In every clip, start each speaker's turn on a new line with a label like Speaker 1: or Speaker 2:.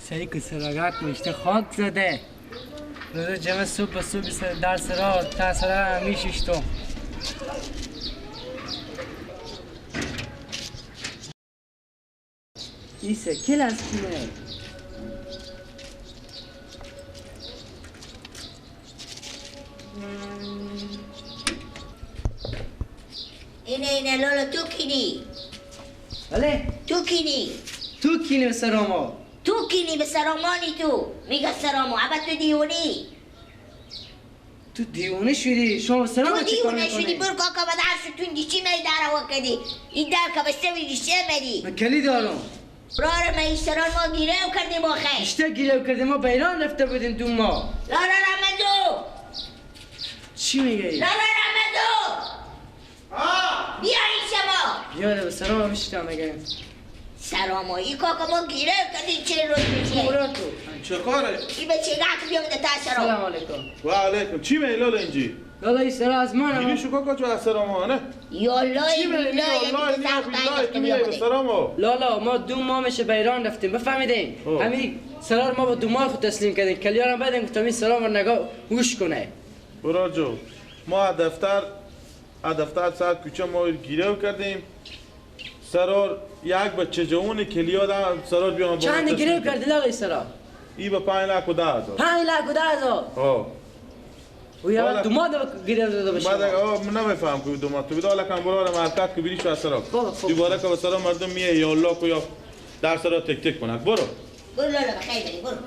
Speaker 1: سری که سراغت میشته خاک زده روز جمع صبح به صبح در سرا تا سرا همیشیشتو ایسه کل از کنه
Speaker 2: اینه لولا تو کینی
Speaker 1: بله
Speaker 2: تو کینی
Speaker 1: تو کینی به سراما
Speaker 2: تو کینی به سرامانی تو میگه سرامو عبا تو دیونی
Speaker 1: تو دیونه شدی شما سراما
Speaker 2: تو
Speaker 1: چی کار
Speaker 2: دیونه شدی
Speaker 1: میکنی؟
Speaker 2: برو کاکا با درس تون دیشی می داره وکدی این در که بسته وی دیشه مدی
Speaker 1: من کلی دارم
Speaker 2: براره ما این سران ما گیره و کردی با خیلی
Speaker 1: بیشتر گیره کردیم ما به ایران رفته بودیم دو ماه
Speaker 2: لالا رمضو
Speaker 1: چی میگه ای؟
Speaker 2: لالا رمضو بیا این شما
Speaker 1: بیاده به سراما بشتم میگه
Speaker 2: سرامایی کاکا ما گیره و کردی چه روز میشه
Speaker 1: برو تو
Speaker 3: چه کاره؟
Speaker 2: این به چه گفت بیامده تا
Speaker 1: سلام
Speaker 2: سرام
Speaker 1: علیکم
Speaker 3: و علیکم چی می لالا اینجی؟
Speaker 1: لالا این سرا از منه
Speaker 3: گیری شو کاکا جو از سرامانه
Speaker 2: یالای
Speaker 3: چی می
Speaker 2: بیلای
Speaker 3: والله
Speaker 2: یکی
Speaker 3: نیا
Speaker 2: سخت
Speaker 3: بیلای تو
Speaker 2: این
Speaker 3: میای به سرامو
Speaker 1: لالا ما دو ماه میشه به ایران رفتیم بفهمیدین
Speaker 3: اوه.
Speaker 1: همین سرار ما با دو ماه خود تسلیم کردیم کلیارم بدیم گفتم این سرار رو نگاه گوش کنه
Speaker 3: برا جو ما از دفتر سر کوچه ما گیره کردیم سرار یک بچه جوون کلیا دا سرار بیان
Speaker 1: چند گریو کردی لالا این سرار
Speaker 3: ای به 5 لک و 10,000
Speaker 1: 5 لک و 10,000
Speaker 3: ها
Speaker 1: و یا
Speaker 3: والا.
Speaker 1: دو ماه گریو داده باشه
Speaker 3: بعد من نمیفهم که دو ماه تو بیدا لکن برو مرکت که بری شو از سرار
Speaker 1: خب.
Speaker 3: دوباره که به سرار مردم میه یا الله کو یا در سرار تک تک کنک برو
Speaker 2: برو لالا بخیر بری برو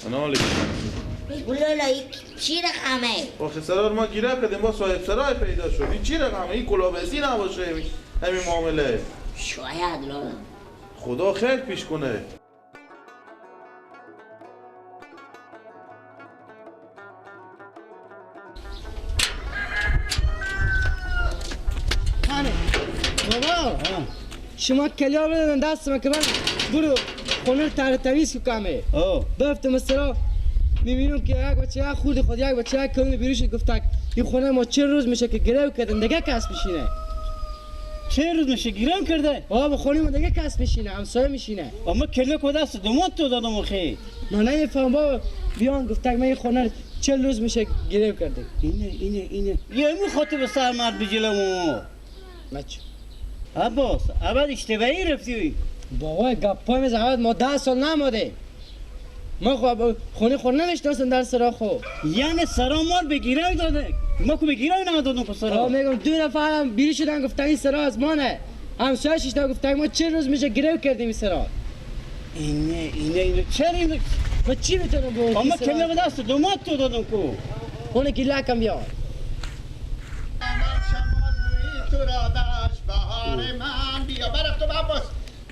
Speaker 3: انا علیکم
Speaker 2: برو لالا این چی رقمه
Speaker 3: آخه سرار ما گیره کردیم با صاحب سرای پیدا شد این چی رقمه این کلابسی نباشه همین معامله
Speaker 2: شاید لالا
Speaker 3: خدا خیر پیش کنه
Speaker 1: بابا شما کلیار بدن دست من که من برو خونه تر تمیز کنمه بفتم سرا میبینم که یک بچه یک خود خود یک بچه یک کلمه بیروش گفتک این خونه ما چه روز میشه که گریو کردن دیگه کس میشینه
Speaker 4: چه روز میشه گیرم کرده؟
Speaker 1: بابا خونه ما دیگه کس میشینه همسایه میشینه
Speaker 4: اما کله کده است دومان تو دادم خیلی
Speaker 1: من نمیفهم بابا بیان گفتک من این خونه 40 روز میشه گریو کرده
Speaker 4: اینه یه امو خاطب سر مرد بجلمو
Speaker 1: مچو
Speaker 4: عباس عباد اشتباهی رفتی
Speaker 1: بابا گپای میزنم ما 10 سال نماده ما خب خونه نمیشناسم در سرا خو
Speaker 4: یعنی سرامار بگیره داده ما که بگیره ندادم که
Speaker 1: آقا
Speaker 4: سرا
Speaker 1: میگم دو نفرم بیری شدن گفتن این سرا از مانه همسایه‌اش اشتباه گفتن ما 40 روز میشه گریو کردیم این سرا
Speaker 4: اینه چرا اینه
Speaker 1: ما چی میتونم بگم
Speaker 4: اما کله کده است دومان تو دادم که
Speaker 1: اون گیلا کم بیار
Speaker 5: تو را داشت بهار من بیا برای تو عباس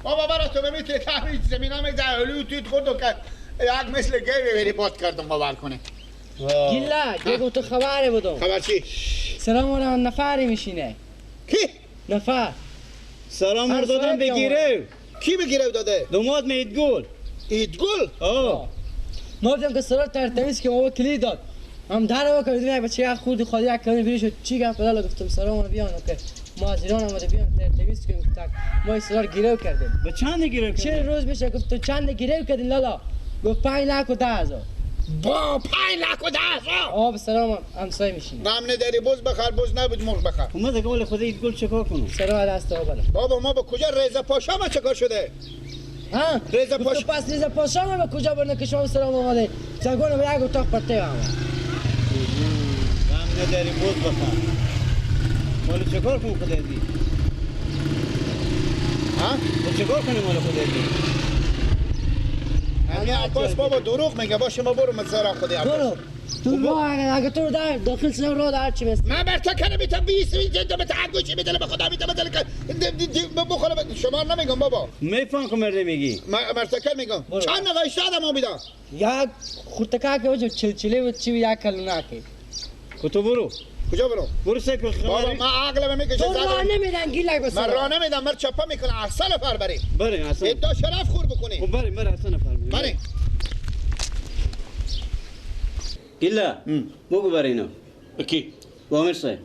Speaker 5: بابا برای تو بمیتره تحریج زمین هم زهلو تویت خود و کرد یک مثل گیوه بری باد کردم باور کنه
Speaker 1: گیلا دیگه تو خبره بودم
Speaker 5: خبر چی؟
Speaker 1: سرا ما نفری میشینه
Speaker 5: کی؟
Speaker 1: نفر
Speaker 4: سرامار دادم بگیره
Speaker 5: کی بگیره داده؟
Speaker 4: دوماد میدگل
Speaker 5: ایدگل؟
Speaker 1: ما بودم که سرا ترتمیز که ما کلید داد هم در رو کردیم یک بچه یک خود خود یک کلمه بیری شد چی گفت لالا گفتم سرا ما بیان که ما از ایران آمده بیان ترتمیز کنیم گفتک ما این سرا گیرو کردیم
Speaker 4: به چند گیره
Speaker 1: 40 روز میشه گفت تو چند گیرو کردین لالا گفت 5 لک و 10,000
Speaker 5: با 5 لک و 10,000
Speaker 1: آب سلام همسایه میشینه
Speaker 5: غم نداری بز بخر بز نبود مرغ بخر
Speaker 4: اومد قول خدا ایدگل چکار کنم
Speaker 1: سرا دست آب بله
Speaker 5: بابا ما به کجا رضا پاشا ما چکار شده؟
Speaker 1: ها
Speaker 5: رضا
Speaker 1: گفت
Speaker 5: پاشا
Speaker 1: پس رضا پاشا ما به کجا برنه که شما سلام آمده سگونه به یک اتاق پرته هم
Speaker 4: غم نداری بز بخر مال چکار کنم خدا دی
Speaker 5: ها؟
Speaker 4: چکار کنم مال خدا دی
Speaker 5: همین عباس بابا دروغ میگه باشه ما برو مزارا خودی عباس
Speaker 1: برو تو ما اگه تو رو در داخل سر رو در چی بست
Speaker 5: من برتا کنه بیتم 20 جدا به تعگوشی بدل به خدا بیتم بدل که بخوره شما نمیگم بابا
Speaker 4: میفهم که مرده میگی
Speaker 5: مرتکل میگم چند نقایش دادم ما بیدم
Speaker 1: یک خورتکا که وجه چلچله و چی یک کلونه که
Speaker 4: کتو برو
Speaker 5: کجا برو
Speaker 4: سکر
Speaker 5: بابا
Speaker 4: خبری
Speaker 5: من عقلم میکشه
Speaker 1: تو راه نمیدن گیلک بسر
Speaker 5: من راه نمیدم من چپا میکنه احسن نفر بریم
Speaker 4: بریم اصلا
Speaker 5: ادعا شرف خور بکنی
Speaker 4: خب بریم اصلا نفرمیم
Speaker 5: بریم
Speaker 4: گیلا بگو برای اینا
Speaker 5: کی؟
Speaker 4: با امیر صاحب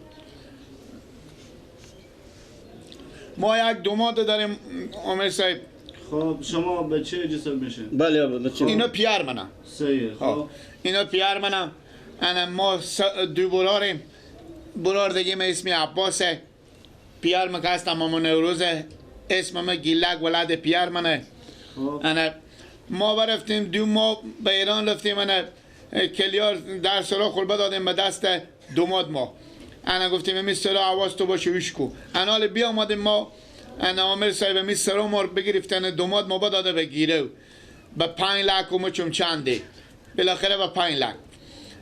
Speaker 5: ما یک دوماد داریم عمر صاحب.
Speaker 4: خب شما به چه جسم میشه؟
Speaker 1: بله بچه
Speaker 5: اینا پیار منه.
Speaker 4: صحیح. خب
Speaker 5: اینا پیار منه. انا ما دو براریم. برار دیگه من اسمی عباسه. پیار من که هستم اما نوروزه. اسم من گیلک ولد پیار منه.
Speaker 4: خب
Speaker 5: انا ما برفتیم 2 ماه به ایران رفتیم. انا کلیار در سرا خلبه دادیم به دست دوماد ما. انا گفتیم امی سرا عواز تو باشه ویش کو. انا حالا بیا آمدیم ما. انا عامر صاحب امی سرا ما بگرفتن دوماد ما داده به گیره. به 5 لک و مچم چنده. بالاخره به 5 لک.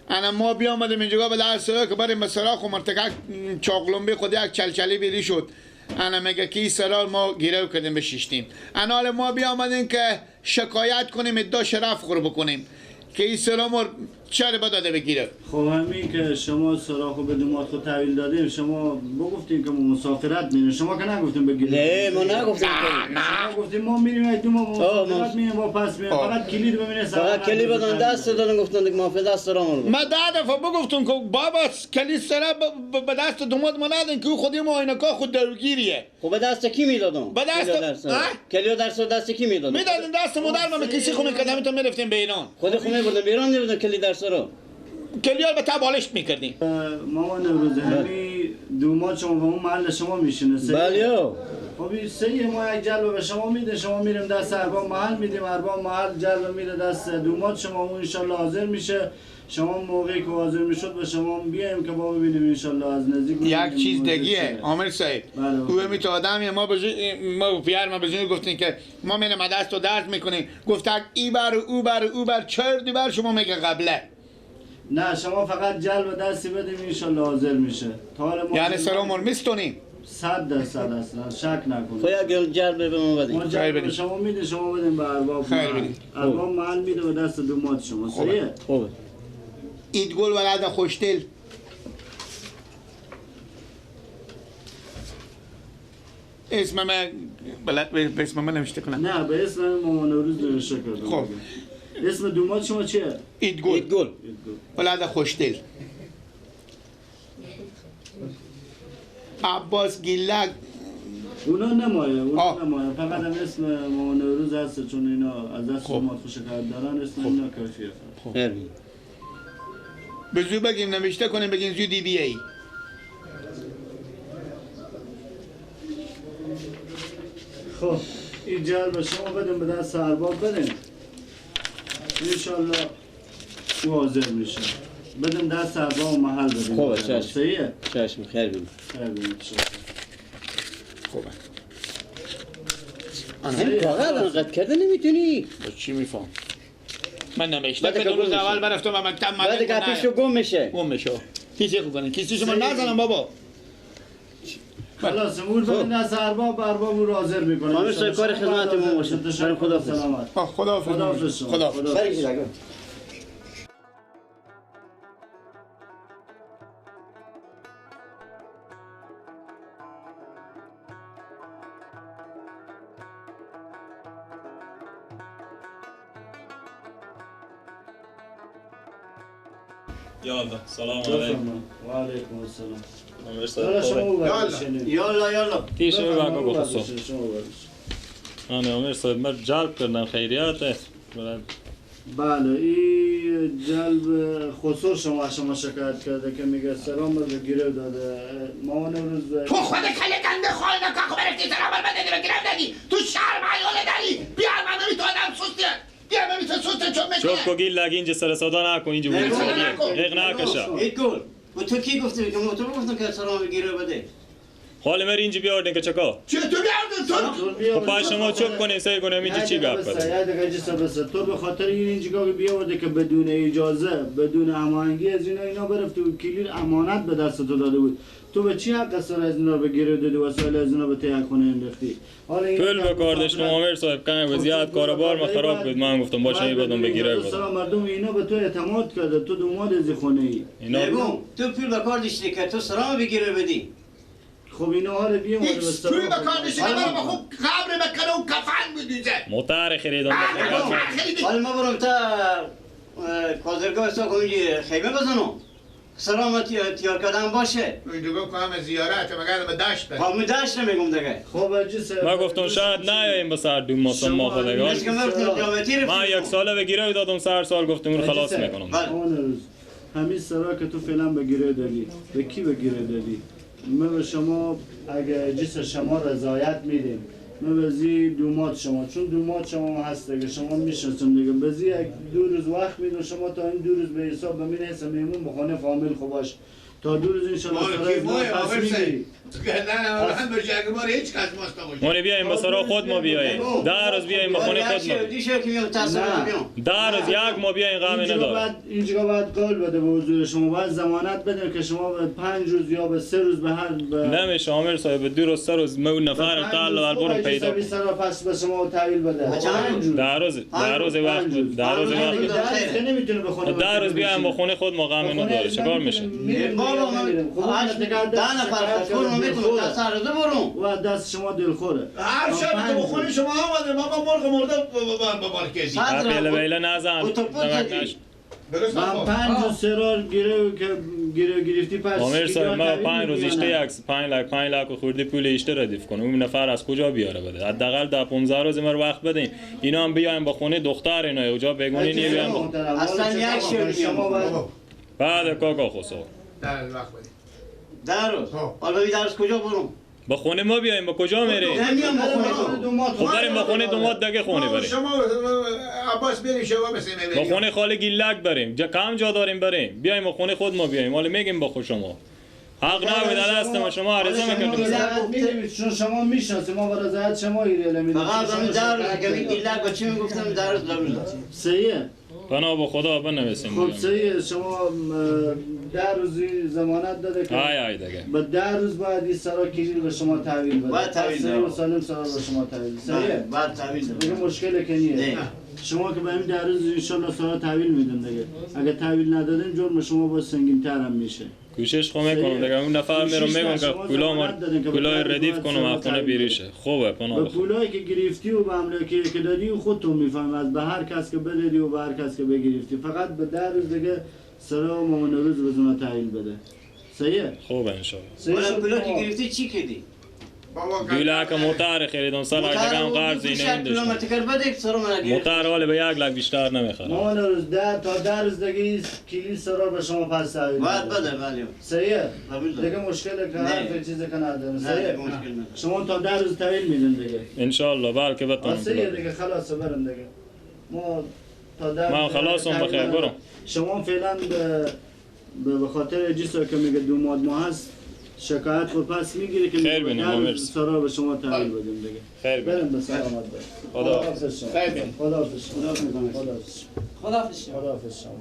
Speaker 5: انا ما بیا آمدیم اینجا به در سرا که بریم به سرا خو مرتکک چاقلومبی خود یک چلچلی بیلی شد. انا میگه که این سرا ما گیره کردیم بشیشتیم. انا حالا ما بیا آمدیم که شکایت کنیم ادعا شرف خور بکنیم که این سرا ما چرا داده بگیره.
Speaker 4: خب همین که شما سراخو به دومات خود تحویل دادیم شما بگفتیم که ما مسافرت میریم شما که نگفتیم بگیریم.
Speaker 1: نه ما نگفتیم
Speaker 4: شما گفتیم ما میریم یک دو ماه مسافرت میریم با پس میریم فقط کلید ببینه
Speaker 1: فقط کلی بدن دست دادن گفتن که ما به دست راه
Speaker 5: ما 10 دفعه بگفتم که بابا کلید سرا به دست دوماد ما ندن که خودی ما اینکا خود درگیریه.
Speaker 1: خب به دست کی میدادم؟
Speaker 5: به دست
Speaker 1: کلیو دست کی میدادم؟
Speaker 5: میدادن دست مادر ما کسی خونه کدامی تو میرفتیم به ایران.
Speaker 1: خود خونه بردن بیرون نمیدن کلی درس رو.
Speaker 5: کلیال به تبالش میکردیم.
Speaker 4: مامان نوروز همی دومات شما به اون محل شما میشینه.
Speaker 1: بله.
Speaker 4: خب صحیح ما یک جلب به شما میده شما میریم دست ارباب محل میدیم ارباب محل جلب میده دست دومات شما اون انشالله حاضر میشه. شما موقعی که حاضر میشد به شما بیایم که ما ببینیم انشالله از نزدیک.
Speaker 5: یک چیز دیگه عامر صاحب او همی تو آدمی ما پیار ما بزنی گفتین که ما میرم دست و درد میکنیم گفت ای بر او بر او بر چردی بر شما میگه قبله.
Speaker 4: نه شما فقط جلب دستی بدیم انشالله حاضر میشه.
Speaker 5: یعنی سرامون میستونیم
Speaker 4: 100% اصلا شک نکنید.
Speaker 1: خب یک جلب به ما بدین.
Speaker 4: ما جلب شما میده شما بدیم به ارباب.
Speaker 5: خیر بدین.
Speaker 4: ارباب محل میده به دست دومات شما. صحیحه؟
Speaker 1: خوبه.
Speaker 5: ایدگل ولد خوشدل. اسم من بلد به اسم من نوشته کنم.
Speaker 4: نه به اسم مامان نوروز نوشته کردم.
Speaker 5: خب
Speaker 4: اسم دومات شما چیه؟
Speaker 5: ایدگل ولد خوشدل. عباس گیلک.
Speaker 4: اونا نمایه فقط هم اسم مامان نوروز هست چون اینا از دست دومات خوشکار دارن اسم اینا کافیه.
Speaker 1: خیر.
Speaker 5: به زود بگیم نوشته کنیم بگیم زودی بیایی.
Speaker 4: خب این جلب شما بدیم به دست ارباب بدیم انشالله او حاضر میشه. بدیم دست ارباب محل بدیم.
Speaker 1: خوبه چشم.
Speaker 4: صحیحه؟
Speaker 1: چشم خیر بیم.
Speaker 4: خیر بیم.
Speaker 5: خوبه.
Speaker 1: همین کاغذ انقدر کرده نمیتونی؟
Speaker 5: چی میفهم؟ من نمیشته که 2 روز اول برفتم و مکتب
Speaker 1: بعد که پیشو گم میشه.
Speaker 5: گم میشه. کسی خوب کنه کسی شما نزنم بابا.
Speaker 4: خلاص امور بدین دست ارباب او رو حاضر میکنه.
Speaker 1: همه سای کار خدمتمون باشه. بریم خداحافظ.
Speaker 5: خداحافظ. خداحافظ.
Speaker 6: یالا سلام علیکم.
Speaker 4: و علیکم السلام.
Speaker 1: یالا
Speaker 6: تیشه بگو بخصو. آنه عمر صاحب من جلب کردم خیریاته.
Speaker 4: بله این جلب خسور شما شکایت کرده که میگه سلام رو گیره داده. ما نوروز
Speaker 5: تو خود کله گنده خواهی نکن که برفتی سلام رو بدی گرم دادی تو شهر معیاله داری بیار من نمی تو آدم سوسته بیار من تو سوسته چون میکنه
Speaker 6: شب کو گیل لگی اینجا سر صدا نکن اینجا بودی ایق نکشه
Speaker 1: ایگل و تو کی گفتی که تو گفتم که سلام گیره بده
Speaker 6: حال مر اینجا بیاردین که چکا
Speaker 5: چه تو بیاردن تو
Speaker 6: پای شما چوب کنین سعی کنیم اینجا چی گپ کنیم
Speaker 4: تو به خاطر اینجا بیاورده که بدون اجازه بدون هماهنگی از اینا برفت و کلید امانت به دست تو داده بود. تو به چی حق سر از اینا به گیره دادی وسایل از اینا به تهیه خونه انداختی؟
Speaker 6: پول بکاردش عمر صاحب کمی وضعیت کاروبار ما خراب بود من گفتم باشه این بدون بگیره بود
Speaker 4: مردم اینا به تو اعتماد کرده تو دوماد از خونه ای
Speaker 1: اینا تو پول بکاردش که تو سلام بگیره بدی
Speaker 4: خب اینا حالا بیام ولی
Speaker 5: بس توی بکاردش اینا خوب قبر مکنه و کفن میدوزه
Speaker 6: موتر خریدم
Speaker 1: حالا ما برم تا کازرگاه ساکو اینجا خیمه بزنم
Speaker 7: سلامتی احتیار کردن باشه.
Speaker 5: دیگه که همه زیارت مگر به دشت بریم.
Speaker 7: خب می داشت نمیگم دیگه.
Speaker 4: خب اجی صاحب
Speaker 6: ما گفتم شاید نیاییم به سر دو ماه ما خودگان
Speaker 7: مثل که گفتم قیامتی رو
Speaker 6: من یک ساله به گیره دادم سر سال گفتم اون خلاص میکنم
Speaker 7: بله.
Speaker 4: آن روز همین سرا که تو فعلا به گیره دادی به کی به گیره دادی؟ ما به شما اگه جس شما رضایت میدیم ما بزی دومات شما چون دومات شما هست دیگه شما میشناسم دیگه بزی یک 2 روز وقت میدم شما تا این 2 روز به حساب به من حساب میمون بخونه فامیل خوب باش تا 2 روز انشالله سرای پس میگیری
Speaker 5: نه به جگمار هیچ کس ماستا باشه.
Speaker 6: ما بیایم به سرا خود ما بیاییم 10 روز بیایم به خونه خود ما
Speaker 7: دیشه که میام تصور بیام.
Speaker 6: 10 روز یک ما بیایم غم نداره
Speaker 4: اینجا باید قول بده به حضور شما باید ضمانت بده که شما به 5 روز یا به 3 روز به هر
Speaker 6: نمیشه عامر صاحب 2 روز 3 روز ما اون نفر تعال برون پیدا
Speaker 4: کنیم سرا پس به شما تحویل بده
Speaker 6: 10 روز 10 روز وقت 10 روز وقت
Speaker 4: که نمیتونه بخونه
Speaker 6: 10 روز بیایم به خونه خود ما غم نداره چیکار میشه
Speaker 7: بابا من 10 نفر خودم میتونم دست روزه برم.
Speaker 4: و دست شما دلخوره
Speaker 5: هر شب تو خونه شما آمده ما با مرغ مرده با بارکزی.
Speaker 6: اپیل بیله نزن
Speaker 5: درست
Speaker 4: من 5 روز سرار گیره گرفتی پس
Speaker 6: عامر صاحب ما 5 روز اشته یک 5 لک خوردی پول اشته ردیف کنم اون نفر از کجا بیاره بده حداقل 10 15 روز ما وقت بدیم اینا هم بیایم با خونه دختر اینا اونجا بگونی نی بیایم
Speaker 7: اصلا یک شب
Speaker 6: بعد کاکا خسو
Speaker 5: در وقت بدیم.
Speaker 7: در روز حالا بی درس کجا برم؟
Speaker 6: با خونه ما بیایم با کجا میریم
Speaker 7: نمیام با خونه تو.
Speaker 6: خب بریم با خونه دومات دیگه خونه بریم
Speaker 5: شما عباس بریم شما بسیم
Speaker 6: با خونه خاله گیلک بریم کم جا داریم بریم بیایم با خونه خود ما بیایم حالا میگیم با خود شما حق نبود دست ما شما عرضه میکنیم
Speaker 4: چون شما میشناسید ما با رضایت شما ایره میدیم
Speaker 7: فقط همین در روز اگه ایلک با چی میگفتم در روز
Speaker 4: صحیحه
Speaker 6: بنا با خدا بنویسیم
Speaker 4: خب صحیحه شما 10 روزی ضمانت داده که
Speaker 6: ای دیگه
Speaker 4: با 10 روز باید این سرا کلیل به شما تحویل بده
Speaker 7: باید تحویل بده.
Speaker 4: و سالم سرا به شما تحویل صحیحه
Speaker 7: بعد تحویل
Speaker 4: دیگه
Speaker 7: دادم.
Speaker 4: مشکلی که نیه
Speaker 7: نه.
Speaker 4: شما که به همین 10 روز انشالله سرا تحویل میدن دیگه اگه تحویل ندادین جرم شما با سنگین تر هم میشه
Speaker 6: کوشش خو میکنم دیگه اون نفر میرم میگم که پولا ردیف کنم از خونه بیریشه خوبه پناه
Speaker 4: به
Speaker 6: بخور
Speaker 4: پولایی که گرفتی و به املاکی که دادی و خودتون میفهمی از به هر کس که بدادی و به هر کس که بگرفتی فقط به 10 روز دیگه سرا و مامان روز بزنه تحویل بده صحیحه
Speaker 6: خوبه انشالله
Speaker 7: ولی پولا که گرفتی چی کردی؟
Speaker 6: دیگه که موتر خریدم سال دیگه هم قرض اینه این
Speaker 7: کیلومتر کرد بده سر من گرفت.
Speaker 6: موتر حالا به 1 لک بیشتر نمیخره
Speaker 4: مامان روز 10 تا 10 روز دیگه کلی سرا به شما پس تحویل
Speaker 7: باید بده ولی
Speaker 4: صحیحه
Speaker 7: قبول دارم.
Speaker 4: دیگه مشکل که
Speaker 7: نه.
Speaker 4: حرف چیزی که نداره
Speaker 7: نه
Speaker 4: صحیحه
Speaker 7: مشکل نداره.
Speaker 4: شما تا 10 روز تحویل میدن دیگه
Speaker 6: انشالله بلکه بتونم
Speaker 4: صحیحه دیگه خلاص برم دیگه ما تا 10
Speaker 6: من خلاصم بخیر برم
Speaker 4: شما فعلا به خاطر جیسا که میگه دوماد ما هست شکایت خود پس میگیره که
Speaker 6: خیر بینیم مرسی
Speaker 4: سرا به شما تحویل بدیم دیگه
Speaker 6: خیر بینیم
Speaker 4: بریم به سلامت بریم
Speaker 6: خدا
Speaker 4: خداحافظ شما خداحافظ شما خداحافظ شما